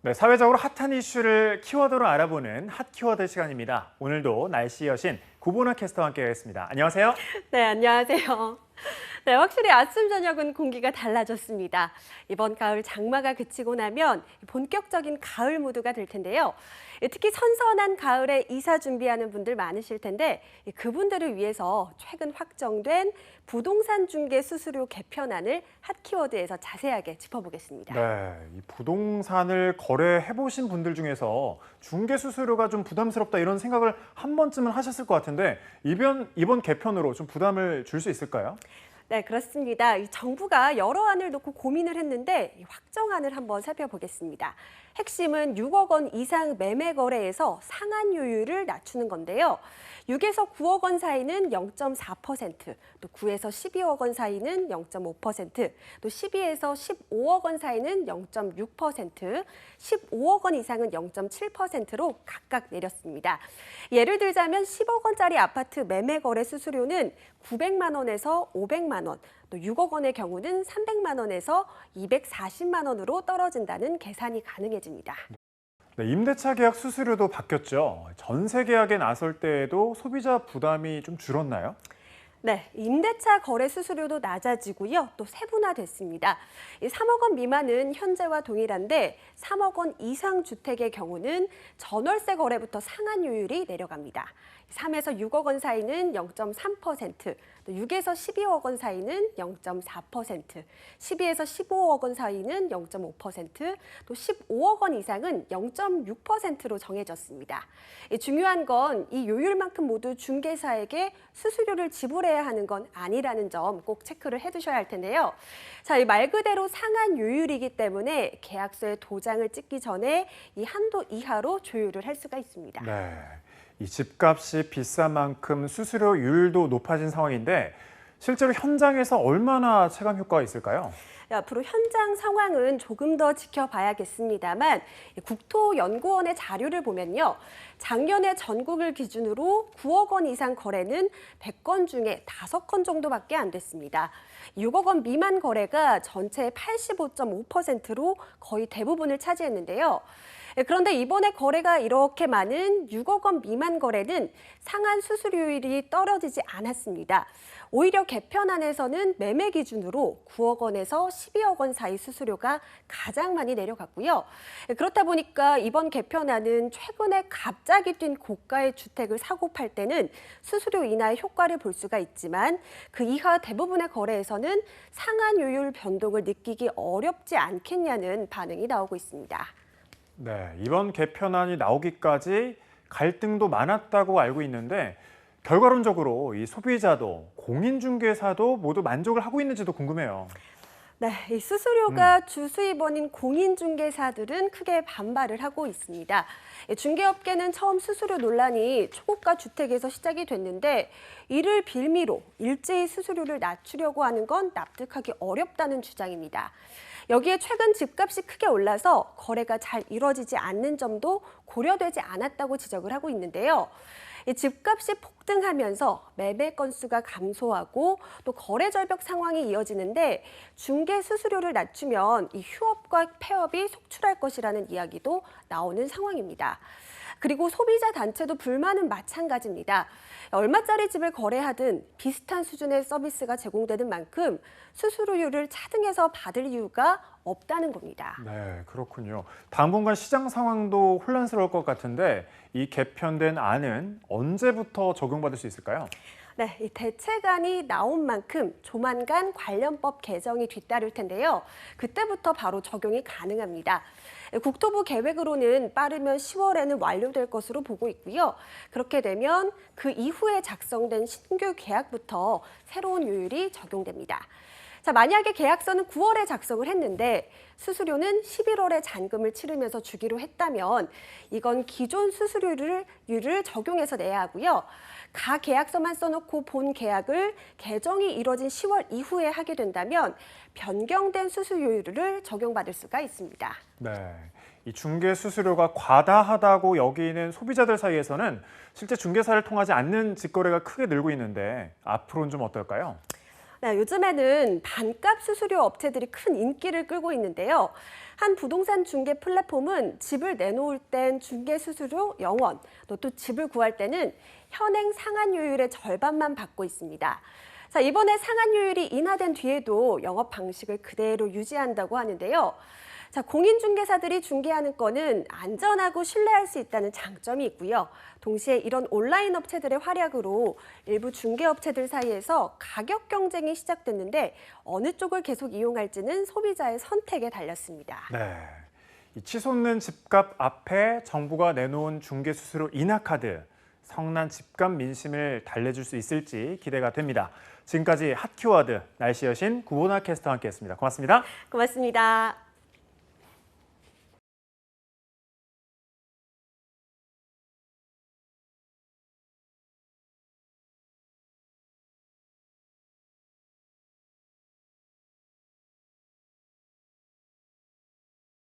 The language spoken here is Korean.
네, 사회적으로 핫한 이슈를 키워드로 알아보는 핫 키워드 시간입니다. 오늘도 날씨 여신 구보나 캐스터와 함께하겠습니다. 안녕하세요. 네, 안녕하세요. 네, 확실히 아침, 저녁은 공기가 달라졌습니다. 이번 가을 장마가 그치고 나면 본격적인 가을 무드가 될 텐데요. 특히 선선한 가을에 이사 준비하는 분들 많으실 텐데 그분들을 위해서 최근 확정된 부동산 중개 수수료 개편안을 핫 키워드에서 자세하게 짚어보겠습니다. 네, 이 부동산을 거래해 보신 분들 중에서 중개 수수료가 좀 부담스럽다 이런 생각을 한 번쯤은 하셨을 것 같은데 이번 개편으로 좀 부담을 줄 수 있을까요? 네, 그렇습니다. 이 정부가 여러 안을 놓고 고민을 했는데 이 확정안을 한번 살펴보겠습니다. 핵심은 6억 원 이상 매매 거래에서 상한요율을 낮추는 건데요. 6에서 9억 원 사이는 0.4%, 또 9에서 12억 원 사이는 0.5%, 또 12에서 15억 원 사이는 0.6%, 15억 원 이상은 0.7%로 각각 내렸습니다. 예를 들자면 10억 원짜리 아파트 매매 거래 수수료는 900만 원에서 500만 원, 또 6억 원의 경우는 300만 원에서 240만 원으로 떨어진다는 계산이 가능해집니다. 네, 임대차 계약 수수료도 바뀌었죠. 전세 계약에 나설 때에도 소비자 부담이 좀 줄었나요? 네, 임대차 거래 수수료도 낮아지고요. 또 세분화됐습니다. 3억 원 미만은 현재와 동일한데 3억 원 이상 주택의 경우는 전월세 거래부터 상한요율이 내려갑니다. 3에서 6억 원 사이는 0.3%, 또 6에서 12억 원 사이는 0.4%, 12에서 15억 원 사이는 0.5%, 또 15억 원 이상은 0.6%로 정해졌습니다. 중요한 건 이 요율만큼 모두 중개사에게 수수료를 지불해야 하는 건 아니라는 점 꼭 체크를 해두셔야 할 텐데요. 자, 이 말 그대로 상한 요율이기 때문에 계약서에 도장을 찍기 전에 이 한도 이하로 조율을 할 수가 있습니다. 네, 이 집값이 비싼 만큼 수수료율도 높아진 상황인데 실제로 현장에서 얼마나 체감 효과가 있을까요? 앞으로 현장 상황은 조금 더 지켜봐야겠습니다만 국토연구원의 자료를 보면요. 작년에 전국을 기준으로 9억 원 이상 거래는 100건 중에 5건 정도밖에 안 됐습니다. 6억 원 미만 거래가 전체의 85.5%로 거의 대부분을 차지했는데요. 그런데 이번에 거래가 이렇게 많은 6억 원 미만 거래는 상한 수수료율이 떨어지지 않았습니다. 오히려 개편안에서는 매매 기준으로 9억 원에서 12억 원 사이 수수료가 가장 많이 내려갔고요. 그렇다 보니까 이번 개편안은 최근에 갑자기 뛴 고가의 주택을 사고 팔 때는 수수료 인하의 효과를 볼 수가 있지만 그 이하 대부분의 거래에서는 상한 요율 변동을 느끼기 어렵지 않겠냐는 반응이 나오고 있습니다. 네, 이번 개편안이 나오기까지 갈등도 많았다고 알고 있는데 결과론적으로 이 소비자도 공인중개사도 모두 만족을 하고 있는지도 궁금해요. 네, 이 수수료가 주수입원인 공인중개사들은 크게 반발을 하고 있습니다. 중개업계는 처음 수수료 논란이 초고가 주택에서 시작이 됐는데 이를 빌미로 일제히 수수료를 낮추려고 하는 건 납득하기 어렵다는 주장입니다. 여기에 최근 집값이 크게 올라서 거래가 잘 이뤄지지 않는 점도 고려되지 않았다고 지적을 하고 있는데요. 이 집값이 폭등하면서 매매 건수가 감소하고 또 거래 절벽 상황이 이어지는데 중개 수수료를 낮추면 이 휴업과 폐업이 속출할 것이라는 이야기도 나오는 상황입니다. 그리고 소비자 단체도 불만은 마찬가지입니다. 얼마짜리 집을 거래하든 비슷한 수준의 서비스가 제공되는 만큼 수수료율을 차등해서 받을 이유가 없다는 겁니다. 네, 그렇군요. 당분간 시장 상황도 혼란스러울 것 같은데 이 개편된 안은 언제부터 적용받을 수 있을까요? 네, 이 대책안이 나온 만큼 조만간 관련법 개정이 뒤따를 텐데요. 그때부터 바로 적용이 가능합니다. 국토부 계획으로는 빠르면 10월에는 완료될 것으로 보고 있고요. 그렇게 되면 그 이후에 작성된 신규 계약부터 새로운 요율이 적용됩니다. 자, 만약에 계약서는 9월에 작성을 했는데 수수료는 11월에 잔금을 치르면서 주기로 했다면 이건 기존 수수료를 적용해서 내야 하고요. 가 계약서만 써놓고 본 계약을 개정이 이뤄진 10월 이후에 하게 된다면 변경된 수수료율을 적용받을 수가 있습니다. 네, 이 중개 수수료가 과다하다고 여기는 소비자들 사이에서는 실제 중개사를 통하지 않는 직거래가 크게 늘고 있는데 앞으로는 좀 어떨까요? 네, 요즘에는 반값 수수료 업체들이 큰 인기를 끌고 있는데요. 한 부동산 중개 플랫폼은 집을 내놓을 땐 중개 수수료 0원, 또 집을 구할 때는 현행 상한요율의 절반만 받고 있습니다. 자, 이번에 상한요율이 인하된 뒤에도 영업 방식을 그대로 유지한다고 하는데요. 자, 공인중개사들이 중개하는 건은 안전하고 신뢰할 수 있다는 장점이 있고요. 동시에 이런 온라인 업체들의 활약으로 일부 중개업체들 사이에서 가격 경쟁이 시작됐는데 어느 쪽을 계속 이용할지는 소비자의 선택에 달렸습니다. 네. 이 치솟는 집값 앞에 정부가 내놓은 중개 수수료 인하 카드, 성난 집값 민심을 달래줄 수 있을지 기대가 됩니다. 지금까지 핫키워드 날씨 여신 구보나 캐스터와 함께했습니다. 고맙습니다. 고맙습니다.